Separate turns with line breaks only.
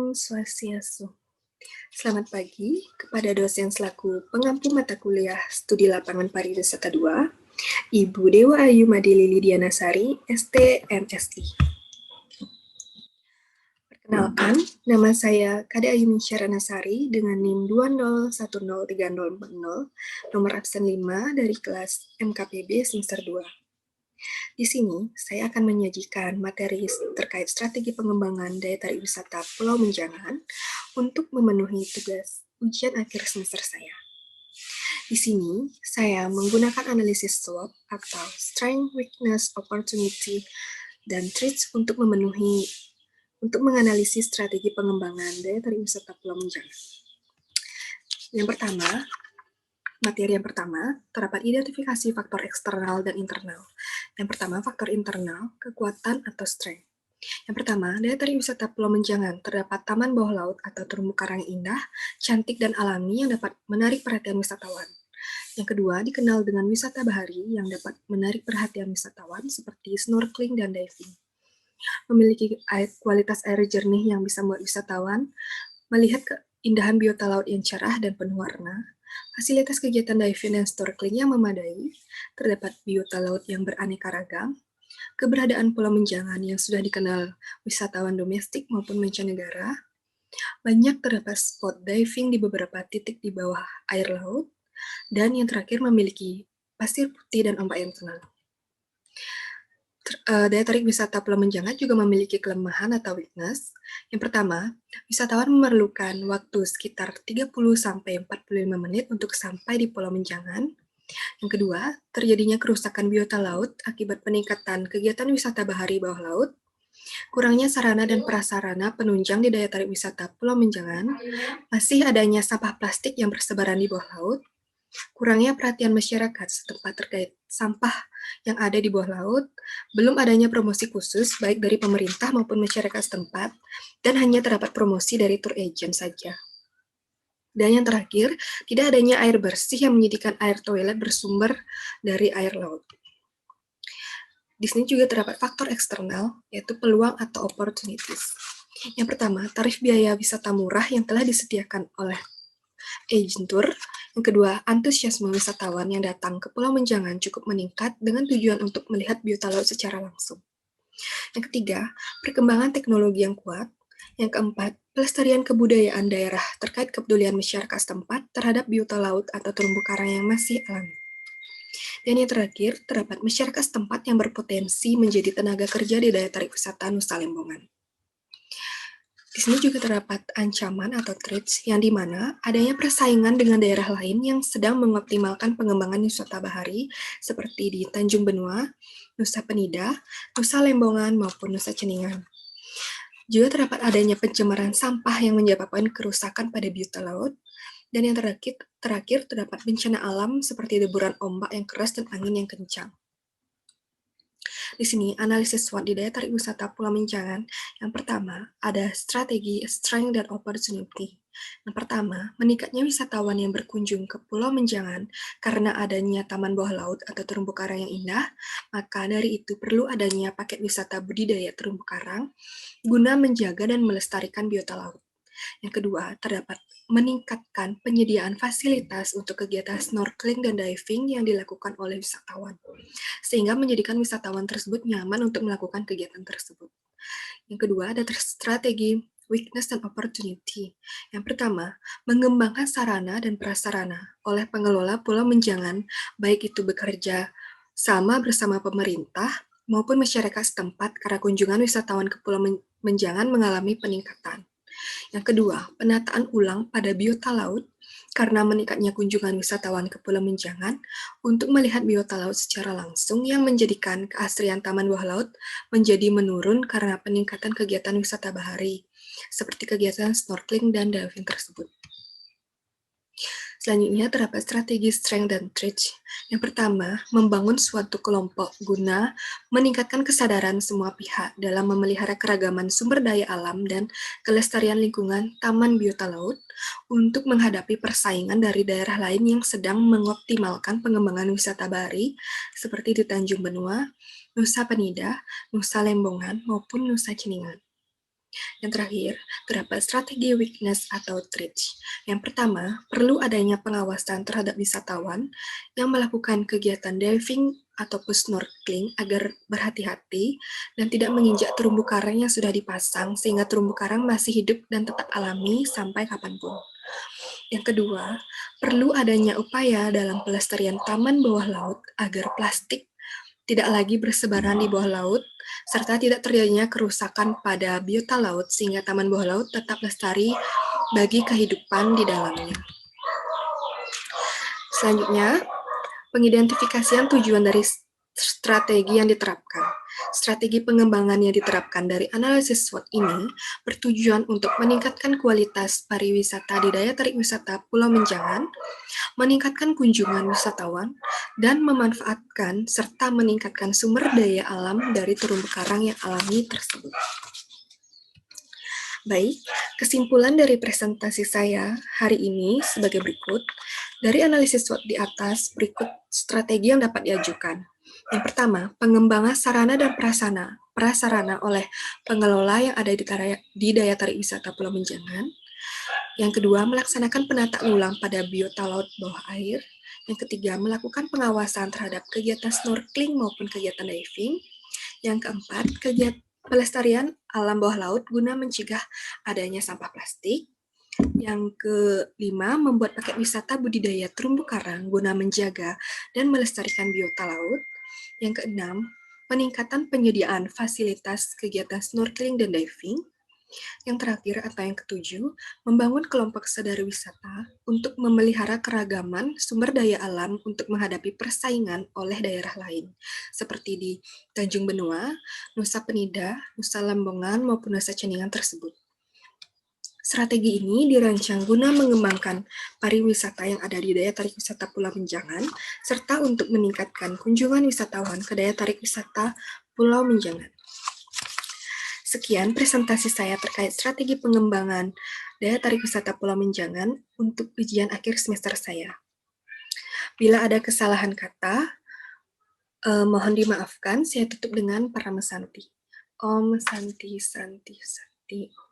Om Swastiastu. Selamat pagi kepada dosen selaku pengampu mata kuliah Studi Lapangan Pariwisata 2, Ibu Dewa Ayu Madili Lidianasari, ST MSI. Perkenalkan, nama saya Kade Ayu Minsyara Nasari dengan NIM 20103040, nomor absen 5 dari kelas MKPB semester 2. Di sini, saya akan menyajikan materi terkait strategi pengembangan daya tarik wisata Pulau Menjangan untuk memenuhi tugas ujian akhir semester saya. Di sini, saya menggunakan analisis SWOT atau Strength, Weakness, Opportunity, dan Threats untuk menganalisis strategi pengembangan daya tarik wisata Pulau Menjangan. Materi yang pertama, terdapat identifikasi faktor eksternal dan internal. Yang pertama, faktor internal, kekuatan atau strength. Yang pertama, daya tarik wisata Pulau Menjangan terdapat taman bawah laut atau terumbu karang indah, cantik dan alami yang dapat menarik perhatian wisatawan. Yang kedua, dikenal dengan wisata bahari yang dapat menarik perhatian wisatawan seperti snorkeling dan diving. Memiliki kualitas air jernih yang bisa membuat wisatawan melihat keindahan biota laut yang cerah dan penuh warna. Fasilitas kegiatan diving dan snorkeling yang memadai, terdapat biota laut yang beraneka ragam, keberadaan Pulau Menjangan yang sudah dikenal wisatawan domestik maupun mancanegara, banyak terdapat spot diving di beberapa titik di bawah air laut, dan yang terakhir memiliki pasir putih dan ombak yang tenang. Daya tarik wisata Pulau Menjangan juga memiliki kelemahan atau weakness. Yang pertama, wisatawan memerlukan waktu sekitar 30-45 menit untuk sampai di Pulau Menjangan. Yang kedua, terjadinya kerusakan biota laut akibat peningkatan kegiatan wisata bahari bawah laut, kurangnya sarana dan prasarana penunjang di daya tarik wisata Pulau Menjangan, masih adanya sampah plastik yang bersebaran di bawah laut, kurangnya perhatian masyarakat setempat terkait sampah yang ada di bawah laut, belum adanya promosi khusus baik dari pemerintah maupun masyarakat setempat, dan hanya terdapat promosi dari tour agent saja. Dan yang terakhir, tidak adanya air bersih yang menyediakan air toilet bersumber dari air laut. Di sini juga terdapat faktor eksternal, yaitu peluang atau opportunities. Yang pertama, tarif biaya wisata murah yang telah disediakan oleh agent tour. Yang kedua, antusiasme wisatawan yang datang ke Pulau Menjangan cukup meningkat dengan tujuan untuk melihat biota laut secara langsung. Yang ketiga, perkembangan teknologi yang kuat. Yang keempat, pelestarian kebudayaan daerah terkait kepedulian masyarakat setempat terhadap biota laut atau terumbu karang yang masih alami. Dan yang terakhir, terdapat masyarakat setempat yang berpotensi menjadi tenaga kerja di daya tarik wisata Nusa Lembongan. Di sini juga terdapat ancaman atau threats yang dimana adanya persaingan dengan daerah lain yang sedang mengoptimalkan pengembangan wisata bahari seperti di Tanjung Benua, Nusa Penida, Nusa Lembongan, maupun Nusa Ceningan. Juga terdapat adanya pencemaran sampah yang menyebabkan kerusakan pada biota laut. Dan yang terakhir terdapat bencana alam seperti deburan ombak yang keras dan angin yang kencang. Di sini, analisis SWOT di daya tarik wisata Pulau Menjangan. Yang pertama, ada strategi, strength, dan opportunity. Yang pertama, meningkatnya wisatawan yang berkunjung ke Pulau Menjangan karena adanya taman bawah laut atau terumbu karang yang indah, maka dari itu perlu adanya paket wisata budidaya terumbu karang guna menjaga dan melestarikan biota laut. Yang kedua, terdapat meningkatkan penyediaan fasilitas untuk kegiatan snorkeling dan diving yang dilakukan oleh wisatawan, sehingga menjadikan wisatawan tersebut nyaman untuk melakukan kegiatan tersebut. Yang kedua, ada strategi weakness dan opportunity. Yang pertama, mengembangkan sarana dan prasarana oleh pengelola Pulau Menjangan, baik itu bekerja sama bersama pemerintah maupun masyarakat setempat karena kunjungan wisatawan ke Pulau Menjangan mengalami peningkatan. Yang kedua, penataan ulang pada biota laut karena meningkatnya kunjungan wisatawan ke Pulau Menjangan untuk melihat biota laut secara langsung yang menjadikan keasrian taman bawah laut menjadi menurun karena peningkatan kegiatan wisata bahari, seperti kegiatan snorkeling dan diving tersebut. Selanjutnya terdapat strategi strength dan threats. Yang pertama, membangun suatu kelompok guna meningkatkan kesadaran semua pihak dalam memelihara keragaman sumber daya alam dan kelestarian lingkungan taman biota laut untuk menghadapi persaingan dari daerah lain yang sedang mengoptimalkan pengembangan wisata bahari seperti di Tanjung Benua, Nusa Penida, Nusa Lembongan, maupun Nusa Ceningan. Yang terakhir, terdapat strategi weakness atau threats. Yang pertama, perlu adanya pengawasan terhadap wisatawan yang melakukan kegiatan diving ataupun snorkeling agar berhati-hati dan tidak menginjak terumbu karang yang sudah dipasang sehingga terumbu karang masih hidup dan tetap alami sampai kapanpun. Yang kedua, perlu adanya upaya dalam pelestarian taman bawah laut agar plastik tidak lagi bersebaran di bawah laut, serta tidak terjadinya kerusakan pada biota laut sehingga taman bawah laut tetap lestari bagi kehidupan di dalamnya. Selanjutnya, pengidentifikasian tujuan dari strategi yang diterapkan. Strategi pengembangan yang diterapkan dari analisis SWOT ini bertujuan untuk meningkatkan kualitas pariwisata di daya tarik wisata Pulau Menjangan, meningkatkan kunjungan wisatawan, dan memanfaatkan serta meningkatkan sumber daya alam dari terumbu karang yang alami tersebut. Baik, kesimpulan dari presentasi saya hari ini sebagai berikut. Dari analisis SWOT di atas, berikut strategi yang dapat diajukan. Yang pertama, pengembangan sarana dan prasarana oleh pengelola yang ada di daya tarik wisata Pulau Menjangan. Yang kedua, melaksanakan penataan ulang pada biota laut bawah air. Yang ketiga, melakukan pengawasan terhadap kegiatan snorkeling maupun kegiatan diving. Yang keempat, kegiatan pelestarian alam bawah laut guna mencegah adanya sampah plastik. Yang kelima, membuat paket wisata budidaya terumbu karang guna menjaga dan melestarikan biota laut. Yang keenam, peningkatan penyediaan fasilitas kegiatan snorkeling dan diving. Yang terakhir atau yang ketujuh, membangun kelompok sadar wisata untuk memelihara keragaman sumber daya alam untuk menghadapi persaingan oleh daerah lain, seperti di Tanjung Benua, Nusa Penida, Nusa Lembongan, maupun Nusa Ceningan tersebut. Strategi ini dirancang guna mengembangkan pariwisata yang ada di daya tarik wisata Pulau Menjangan, serta untuk meningkatkan kunjungan wisatawan ke daya tarik wisata Pulau Menjangan. Sekian presentasi saya terkait strategi pengembangan daya tarik wisata Pulau Menjangan untuk ujian akhir semester saya. Bila ada kesalahan kata, mohon dimaafkan, saya tutup dengan Parama Santi. Om Santi Santi Santi.